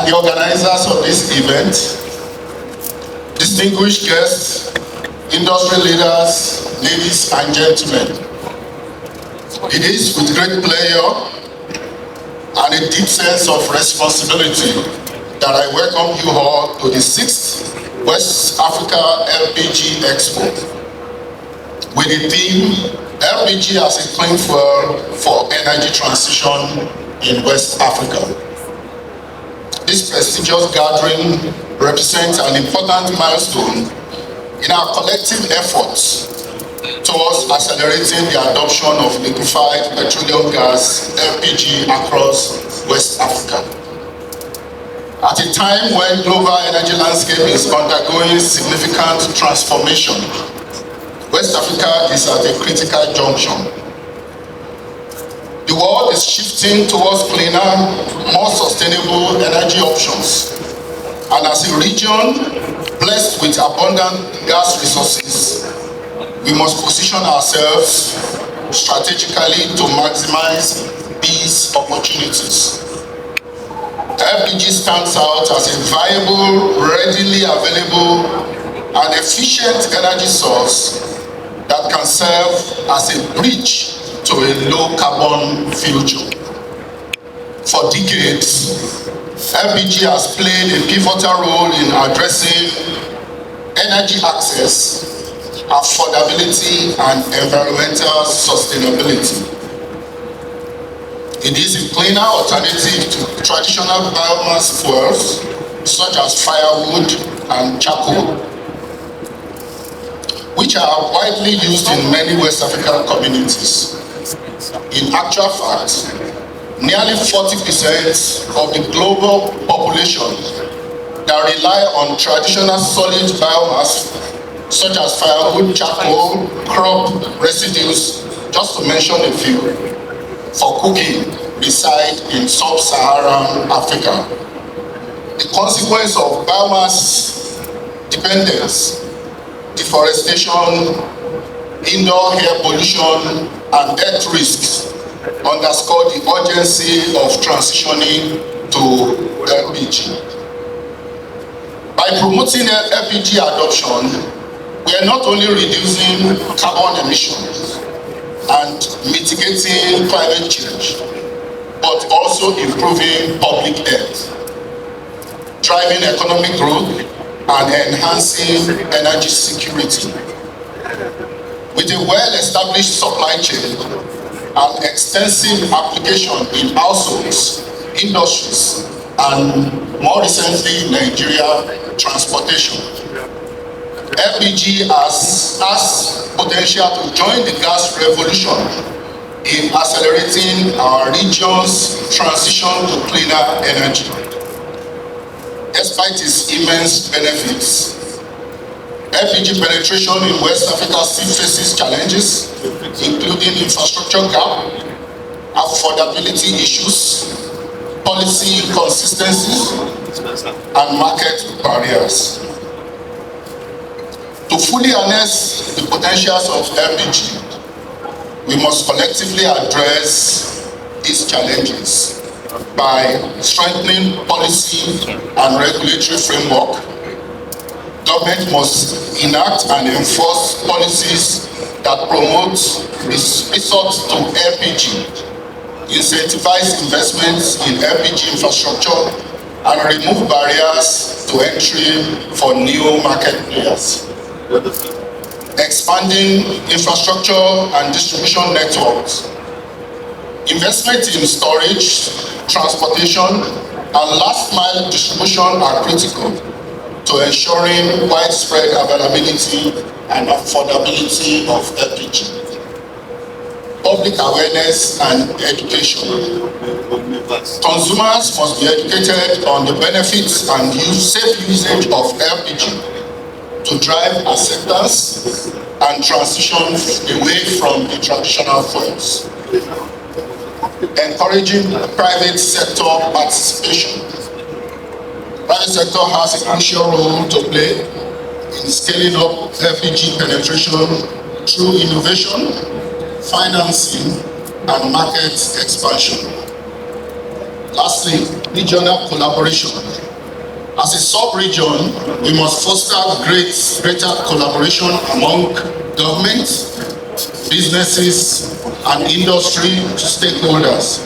the organizers of this event, distinguished guests, industry leaders, ladies and gentlemen. It is with great pleasure and a deep sense of responsibility that I welcome you all to the 6th West Africa LPG Expo with the theme LPG as a clean fuel for energy transition in West Africa. This prestigious gathering represents an important milestone in our collective efforts towards accelerating the adoption of liquefied petroleum gas (LPG) across West Africa. At a time when global energy landscape is undergoing significant transformation, West Africa is at a critical junction. The world is shifting towards cleaner, more sustainable energy options. And as a region blessed with abundant gas resources, we must position ourselves strategically to maximize these opportunities. LPG stands out as a viable, readily available, and efficient energy source that can serve as a bridge to a low-carbon future. For decades, LPG has played a pivotal role in addressing energy access, affordability, and environmental sustainability. It is a cleaner alternative to traditional biomass fuels such as firewood and charcoal, which are widely used in many West African communities. In actual fact, nearly 40% of the global population that rely on traditional solid biomass such as firewood, charcoal, crop residues, just to mention a few, for cooking reside in sub-Saharan Africa. The consequence of biomass dependence, deforestation, indoor air pollution, and health risks underscore the urgency of transitioning to LPG. By promoting LPG adoption, we are not only reducing carbon emissions and mitigating climate change, but also improving public health, driving economic growth, and enhancing energy security. With a well-established supply chain and extensive application in households, industries, and more recently, Nigeria transportation, LPG has potential to join the gas revolution in accelerating our region's transition to cleaner energy. Despite its immense benefits, LPG penetration in West Africa still faces challenges, including infrastructure gap, affordability issues, policy inconsistencies, and market barriers. To fully harness the potentials of LPG, we must collectively address these challenges by strengthening policy and regulatory framework. Government must enact and enforce policies that promote resort to LPG, incentivize investments in LPG infrastructure, and remove barriers to entry for new market players. Expanding infrastructure and distribution networks. Investment in storage, transportation, and last-mile distribution are critical to ensuring widespread availability and affordability of LPG. Public awareness and education. Consumers must be educated on the benefits and safe usage of LPG to drive acceptance and transition away from the traditional fuels. Encouraging private sector participation. Private sector has a crucial role to play in scaling up LPG penetration through innovation, financing, and market expansion. Lastly, regional collaboration. As a sub-region, we must foster greater collaboration among government, businesses, and industry stakeholders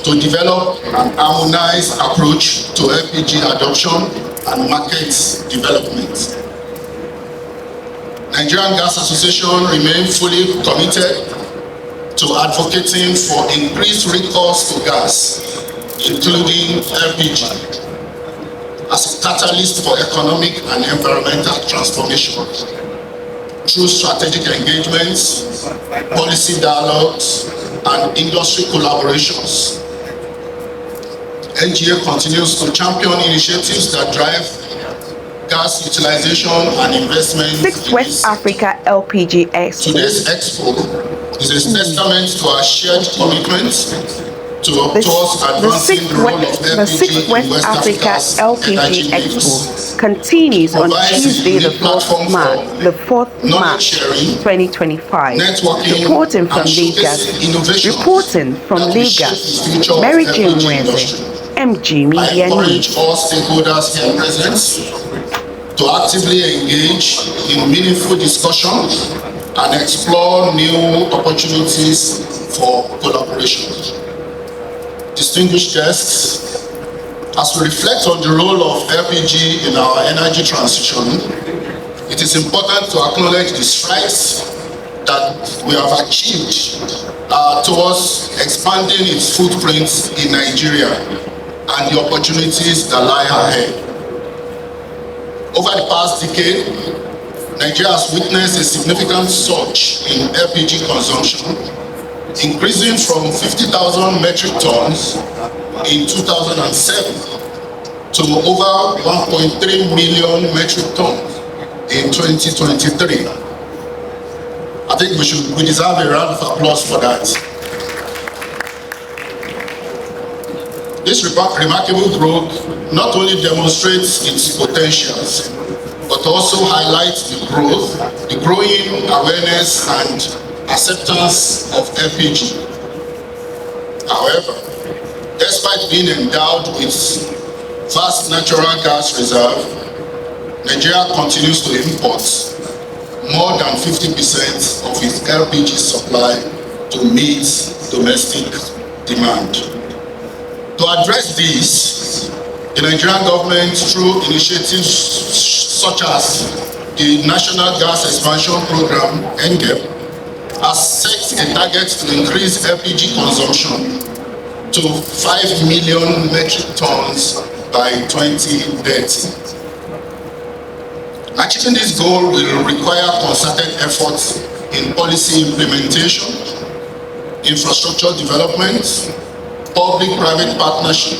to develop an harmonized approach to LPG adoption and market development. Nigerian Gas Association remains fully committed to advocating for increased recourse to gas, including LPG, as a catalyst for economic and environmental transformation through strategic engagements, policy dialogues, and industry collaborations. NGA continues to champion initiatives that drive gas utilization and investment. 6th West Africa LPG Expo. Today's expo is a testament to our shared commitment towards advancing the role of LPG the 6th West Africa LPG Expo continues on Tuesday, the 4th March 2025. Reporting from Lagos, Mary Jane Mweze, MG Media News. All stakeholders here present to actively engage in meaningful discussions and explore new opportunities for collaboration. Distinguished guests, as we reflect on the role of LPG in our energy transition, it is important to acknowledge the strides that we have achieved towards expanding its footprint in Nigeria and the opportunities that lie ahead. Over the past decade, Nigeria has witnessed a significant surge in LPG consumption, increasing from 50,000 metric tons in 2007 to over 1.3 million metric tons in 2023. I think we deserve a round of applause for that. This remarkable growth not only demonstrates its potentials, but also highlights the growing awareness and acceptance of LPG. However, despite being endowed with vast natural gas reserve, Nigeria continues to import more than 50% of its LPG supply to meet domestic demand. To address this, the Nigerian government, through initiatives such as the National Gas Expansion Program, NGEP, has set a target to increase LPG consumption to 5 million metric tons by 2030. Achieving this goal will require concerted efforts in policy implementation, infrastructure development, public-private partnership.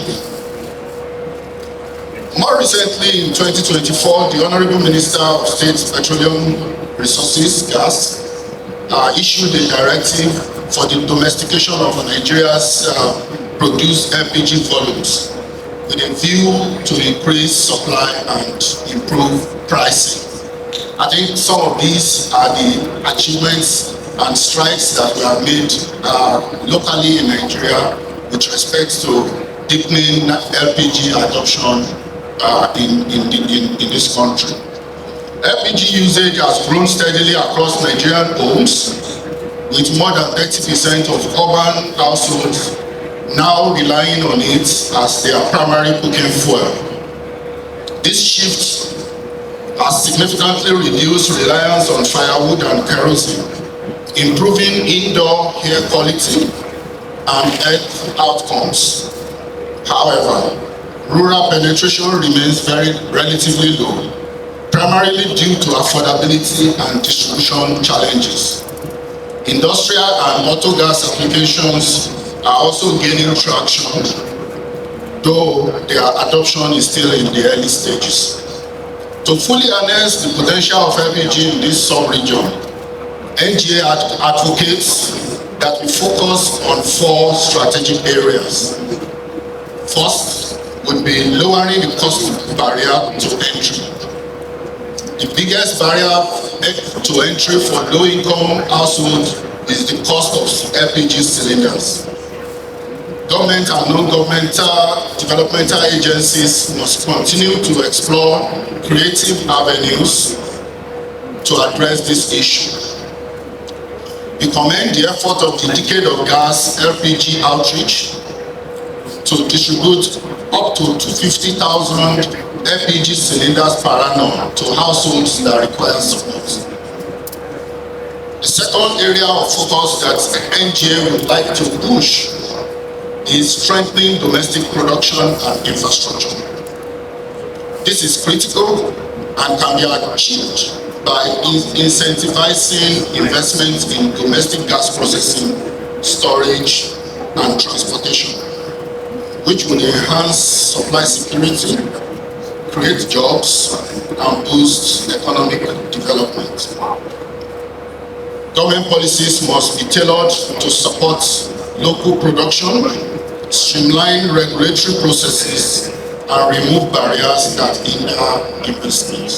More recently, in 2024, the Honorable Minister of State Petroleum Resources, Gas, issued a directive for the domestication of Nigeria's produced LPG volumes with a view to increase supply and improve pricing. I think some of these are the achievements and strides that we have made locally in Nigeria with respect to deepening LPG adoption in this country. LPG usage has grown steadily across Nigerian homes, with more than 30% of urban households now relying on it as their primary cooking fuel. This shift has significantly reduced reliance on firewood and kerosene, improving indoor air quality and health outcomes. However, rural penetration remains relatively low, primarily due to affordability and distribution challenges. Industrial and auto gas applications are also gaining traction, though their adoption is still in the early stages. To fully harness the potential of LPG in this sub-region, NGA advocates that we focus on 4 strategic areas. First would be lowering the cost barrier to entry. The biggest barrier to entry for low-income households is the cost of LPG cylinders. Government government and non-governmental developmental agencies must continue to explore creative avenues to address this issue. We commend the effort of the Decade of Gas LPG outreach to distribute up to 250,000 LPG cylinders per annum to households that require support. The second area of focus that NGA would like to push is strengthening domestic production and infrastructure. This is critical and can be achieved by incentivizing investment in domestic gas processing, storage, and transportation, which will enhance supply security, create jobs, and boost economic development. Government policies must be tailored to support local production, streamline regulatory processes, and remove barriers that hinder investment.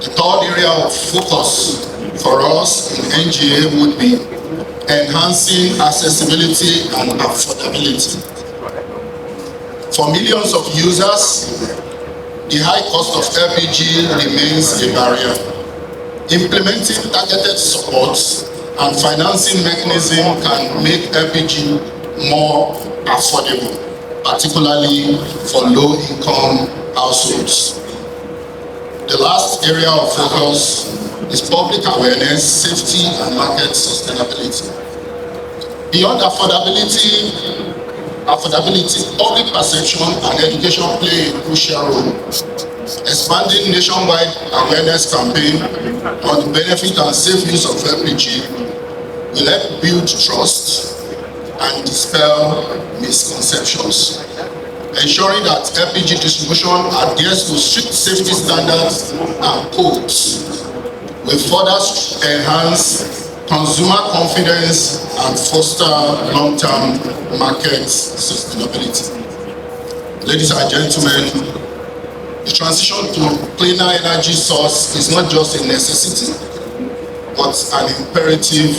The third area of focus for us in NGA would be enhancing accessibility and affordability. For millions of users, the high cost of LPG remains a barrier. Implementing targeted support and financing mechanisms can make LPG more affordable, particularly for low-income households. The last area of focus is public awareness, safety, and market sustainability. Beyond affordability, public perception and education play a crucial role. Expanding nationwide awareness campaign on the benefit and safe use of LPG will help build trust and dispel misconceptions. Ensuring that LPG distribution adheres to strict safety standards and codes will further enhance consumer confidence and foster long-term market sustainability. Ladies and gentlemen, the transition to cleaner energy source is not just a necessity, but an imperative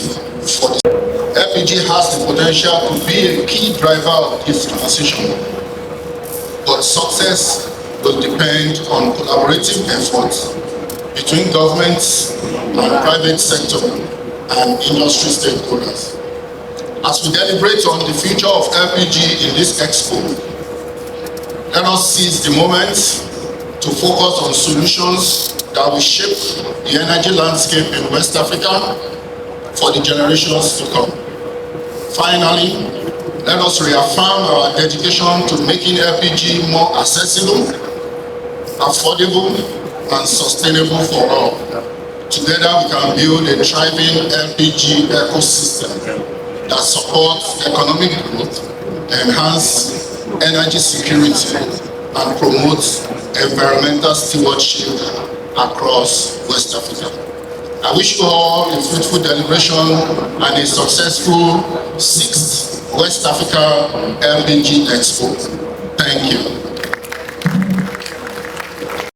for the LPG has the potential to be a key driver of this transition. But success will depend on collaborative efforts between governments and private sector and industry stakeholders. As we deliberate on the future of LPG in this expo, let us seize the moment to focus on solutions that will shape the energy landscape in West Africa for the generations to come. Finally, let us reaffirm our dedication to making LPG more accessible, affordable, and sustainable for all. Together we can build a thriving LPG ecosystem that supports economic growth, enhance energy security, and promotes environmental stewardship across West Africa. I wish you all a fruitful deliberation and a successful 6th West Africa LPG Expo. Thank you.